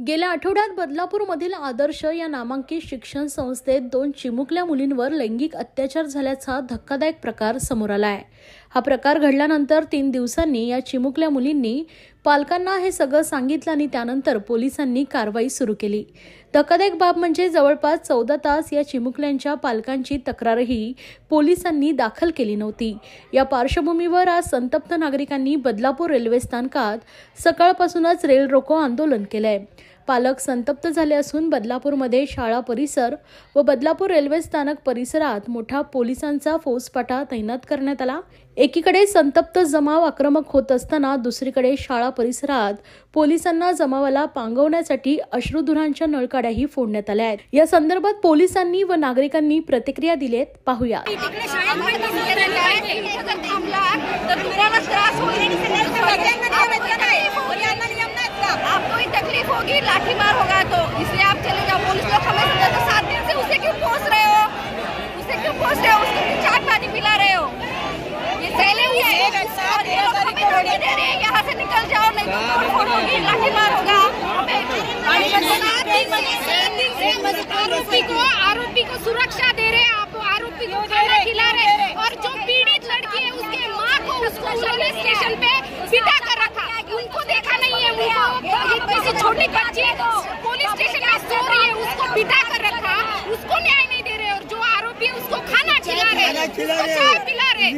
गेल्या आठवड्यात बदलापूरमधील आदर्श या नामांकित शिक्षण संस्थेत 2 चिमुकल्या मुलींवर लैंगिक अत्याचार झाल्याचा धक्कादायक प्रकार समोर आला आहे। हा प्रकार घडल्यानंतर 3 दिवसांनी या चिमुकल्या मुलींनी पालकांना हे सगळं सांगितलं आणि त्यानंतर पोलिसांनी कारवाई सुरू केली। धक्कादायक बाब म्हणजे जवळपास 14 तास या चिमुकल्यांच्या पालकांची तक्रारही पोलिसांनी दाखल केली नव्हती। या पार्श्वभूमीवर आज संतप्त नागरिकांनी बदलापूर रेल्वे स्थानकात सकाळपासूनच रेल रोको आंदोलन केलंय। पालक संतप्त झाले असून बदलापूरमध्ये शाळा परिसर व बदलापूर रेल्वे स्थानक परिसरात मोठा पोलिसांचा फौजफाटा तैनात करण्यात आला। एकीकडे संतप्त जमाव आक्रमक होत असताना दुसरीकडे शाळा परिसरात पोलिसांना जमावाला पांगवण्यासाठी अश्रुधुरांच्या नळकाड्याही फोडण्यात आल्या आहेत। या संदर्भात पोलिसांनी व नागरिकांनी प्रतिक्रिया दिलेत, पाहूया। आपको ही तकलीफ होगी, लाठीमार होगा तो इसलिए आप चले जाओ। पुलिस लोग हमें समझा तो 7 दिन से उसे क्यों पोस रहे हो, उसको चाट पानी पिला रहे हो। ये सही है, यहाँ से निकल जाओ, नहीं तो फोड़ होगी, लाठीमार होगा। आरोपी को सुरक्षा दे रहे, आप आरोपी को खाना खिला रहे, और जो पीड़ित लड़की है उसके माँ को उसको पुलिस स्टेशन पे बिठा कर रखा। उनको देखा नहीं है, उनको किसी छोटी बच्ची पुलिस स्टेशन में सो रही है उसको बिठा कर रखा, उसको न्याय नहीं दे रहे। और जो आरोपी है उसको खाना खिला रहे, चाय पिला रहे,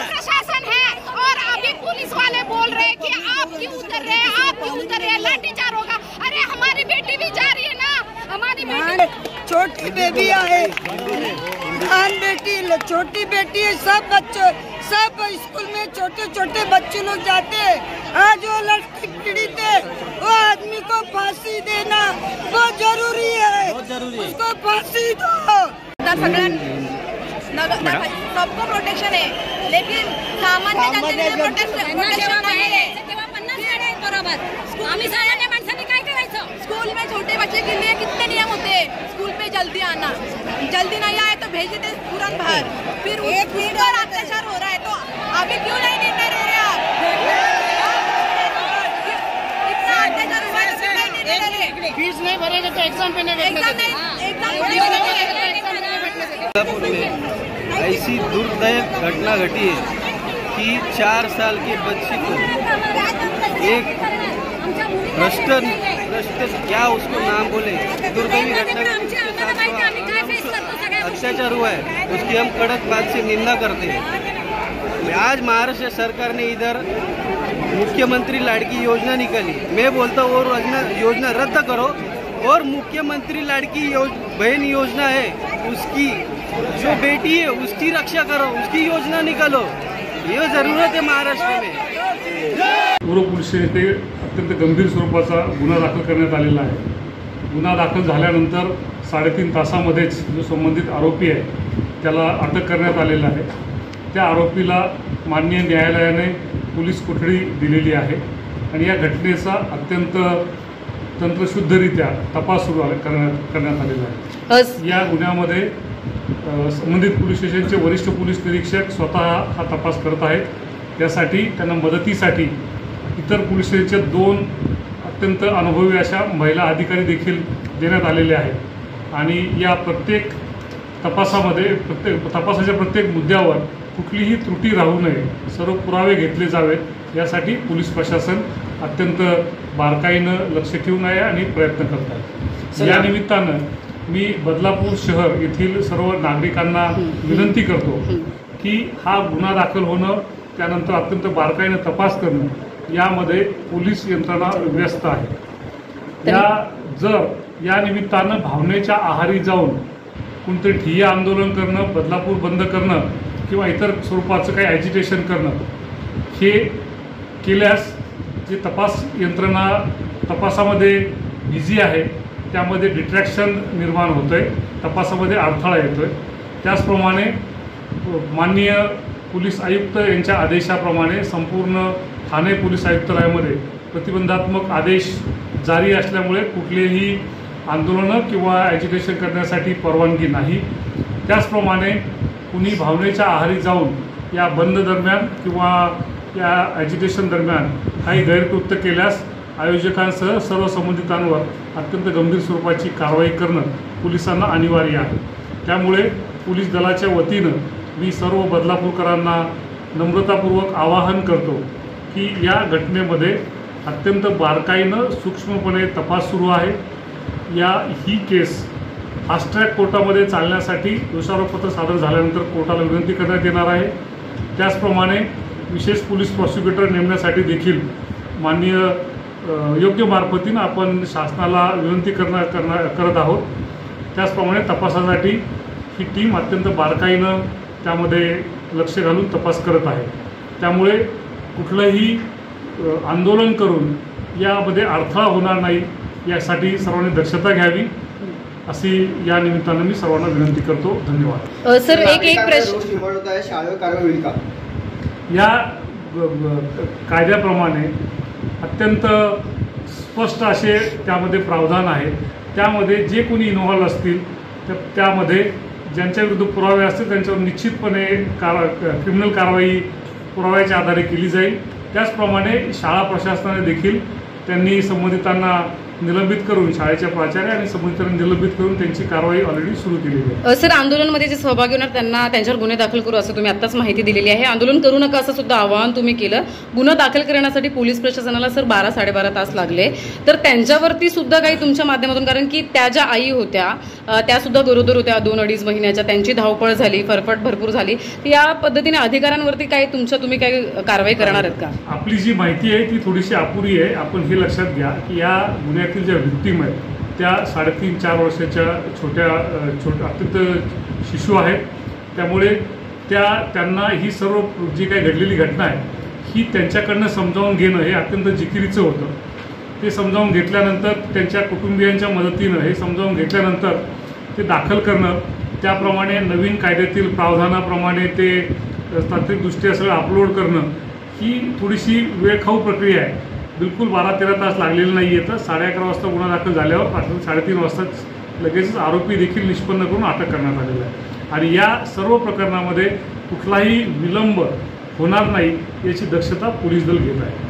प्रशासन है। और अभी पुलिस वाले बोल रहे कि आप क्यों उतर रहे हैं, आप क्यों उतर रहे हैं, लाठीचार्ज होगा। अरे हमारी बेटी भी जा रही है ना, हमारी बेटी छोटी बेबी है, बेटी छोटी बेटी है। सब बच्चे सब स्कूल में छोटे छोटे बच्चे लोग जाते हैं। आज वो लड़की पीड़ित है, वो आदमी को फांसी देना बहुत जरूरी है, उसको फांसी दो। सबको प्रोटेक्शन है, लेकिन सामान्य जनतेला प्रोटेक्शन नाही आहे। आम्ही सामान्य माणसांनी काय करायचं? स्कूल में छोटे बच्चे के लिए कितने नियम होते हैं। स्कूल में जल्दी आना, जल्दी नहीं आए तो भेज देते तुरंत बाहर। फिर उस पर अत्याचार हो रहा है, तो अभी क्यों नहीं निर्णय ले रहे आप? इतना अत्याचार हुआ है तो नहीं निर्णय ले रहे। फीस नहीं भरेगा तो एग्जाम पे नहीं ऐसी दुर्दैव घटना घटी है कि 4 साल की बच्ची को एक भ्रष्ट क्या उसको नाम बोले, दुर्दैवी घटना अत्याचार हुआ है, उसकी हम कड़क बात से निंदा करते हैं। आज महाराष्ट्र सरकार ने इधर मुख्यमंत्री लाड़की योजना निकाली। मैं बोलता हूँ वो योजना रद्द करो और मुख्यमंत्री लाड़की बहन योजना है, उसकी जो बेटी है उसकी रक्षा करो, उसकी योजना निकालो। ये जरूरत है महाराष्ट्र में। पूर्व पोलीस येथे अत्यंत गंभीर स्वरूपाचा गुन्हा दाखल करण्यात आलेला आहे। गुन्हा दाखल झाल्यानंतर 3.5 तासामध्येच जो संबंधित आरोपी आहे त्याला अटक करण्यात आलेला आहे। त्या आरोपीला माननीय न्यायालयाने पोलीस कोठडी दिलेली आहे आणि या घटनेचा अत्यंत तंत्रशुद्धरित्या तपास सुरू करण्यात आलेला आहे। या गुन्ह्यामध्ये संबंधित पोलीस स्टेशनचे वरिष्ठ पोलीस निरीक्षक स्वतः हा तपास करत आहेत। त्यासाठी त्यांना मदतीसाठी इतर पोलीस स्टेशनच्या 2 अत्यंत अनुभवी अशा महिला अधिकारी देखील देण्यात आलेले आहेत आणि या प्रत्येक तपासाच्या प्रत्येक मुद्द्यावर कुठलीही त्रुटी राहू नये, सर्व पुरावे घेतले जावेत यासाठी पोलीस प्रशासन अत्यंत बारकाईनं लक्ष ठेवून आहे आणि प्रयत्न करत आहे। या निमित्तानं मी बदलापूर शहर येथील सर्व नागरिकांना विनंती करतो की हा गुन्हा दाखल होणं, त्यानंतर अत्यंत बारकाईनं तपास करणं यामध्ये पोलीस यंत्रणा व्यस्त आहे। जर या निमित्तानं भावनेच्या आहारी जाऊन कोणते ठिय्या आंदोलन करणं, बदलापूर बंद करणं किंवा इतर स्वरूपाचं काही ॲजिटेशन करणं हे केल्यास जे तपास यंत्रणा तपासामध्ये बिझी आहे त्यामध्ये डिट्रॅक्शन निर्माण होतं आहे, तपासामध्ये अडथळा येतो आहे। त्याचप्रमाणे माननीय पोलीस आयुक्त यांच्या आदेशाप्रमाणे संपूर्ण ठाणे पोलीस आयुक्तालयामध्ये प्रतिबंधात्मक आदेश जारी असल्यामुळे कुठलेही आंदोलनं किंवा ॲजिटेशन करण्यासाठी परवानगी नाही। त्याचप्रमाणे कुणी भावनेच्या आहारी जाऊन या बंद दरम्यान किंवा या ॲजिटेशन दरम्यान काही गैरकृत्य केल्यास आयोजकांसह सर्व संबंधितांवर अत्यंत गंभीर स्वरूपाची कारवाई करणं पोलिसांना अनिवार्य आहे। त्यामुळे पोलीस दलाच्या वतीनं मी सर्व बदलापूरकरांना नम्रतापूर्वक आवाहन करतो की या घटनेमध्ये अत्यंत बारकाईनं सूक्ष्मपणे तपास सुरू आहे। ही केस फास्ट ट्रॅक कोर्टामध्ये चालण्यासाठी दोषारोपपत्र सादर झाल्यानंतर कोर्टाला विनंती करण्यात येणार आहे। त्याचप्रमाणे विशेष पोलीस प्रॉसिक्युटर नेमण्यासाठी देखील माननीय योग्य मार्फतीनं आपण शासनाला विनंती करत आहोत। त्याचप्रमाणे तपासासाठी ही टीम अत्यंत बारकाईनं त्यामध्ये लक्ष घालून तपास करत आहे। त्यामुळे कुठलंही आंदोलन करून यामध्ये अडथळा होणार नाही यासाठी सर्वांनी दक्षता घ्यावी अशी या निमित्तानं मी सर्वांना विनंती करतो। धन्यवाद। सर एक प्रश्न, शाळेवर कारवाई होईल का? या कायद्याप्रमाणे अत्यंत स्पष्ट असे त्यामध्ये प्रावधान आहे। त्यामध्ये जे कोणी इन्व्हॉल्व असतील त्यामध्ये ज्यांच्या विरुद्ध पुरावे असतील त्यांच्यावर निश्चितपणे क्रिमिनल कारवाई पुराव्याच्या आधारे केली जाईल। त्याचप्रमाणे शाळा प्रशासनाने देखील त्यांनी संबंधितांना निलंबित करून शाळेच्या प्राचार्य आणि संबंधितांना निलंबित करून त्यांची कारवाई ऑलरेडी सुरू केलेली आहे। सर आंदोलनामध्ये जे सहभागी होणार त्यांच्यावर गुन्हे दाखल करू असं तुम्ही आत्ताच माहिती दिलेली आहे। आंदोलन करू नका असं सुद्धा आवाहन तुम्ही केलं। गुन्हा दाखल करण्यासाठी पोलीस प्रशासनाला सर 12-12.5 तास लागले, तर त्यांच्यावरती सुद्धा काही तुमच्या माध्यमातून, कारण की त्या ज्या आई होत्या त्या सुद्धा गरोदर होत्या 2-2.5 महिन्याच्या, त्यांची धावपळ झाली, फरफट भरपूर झाली, या पद्धतीने अधिकाऱ्यांवरती काय तुम्ही काही कारवाई करणार आहेत का? आपली जी माहिती आहे ती थोडीशी अपुरी आहे। आपण हे लक्षात घ्या की या गुन्ह्यातील ज्या विक्टीम आहेत त्या 3.5-4 वर्षाच्या छोट्या अत्यंत शिशु आहेत। त्यामुळे त्यांना ही सर्व जी काही घडलेली घटना आहे ही त्यांच्याकडनं समजावून घेणं हे अत्यंत जिकिरीचं होतं। ते समजावून घेतल्यानंतर त्यांच्या कुटुंबियांच्या मदतीनं हे समजावून घेतल्यानंतर ते दाखल करणं, त्याप्रमाणे नवीन कायद्यातील प्रावधानाप्रमाणे ते तांत्रिकदृष्ट्या सगळं अपलोड करणं ही थोडीशी वेळखाऊ प्रक्रिया आहे। बिलकुल 12-13 तास लागलेले नाही आहे। तर 11:30 वाजता गुन्हा दाखल झाल्यावर 3:30 वाजताच लगेचच आरोपी देखील निष्पन्न करून अटक करण्यात आलेला आहे आणि या सर्व प्रकरणामध्ये कुठलाही विलंब होणार नाही याची दक्षता पोलीस दल घेत आहे।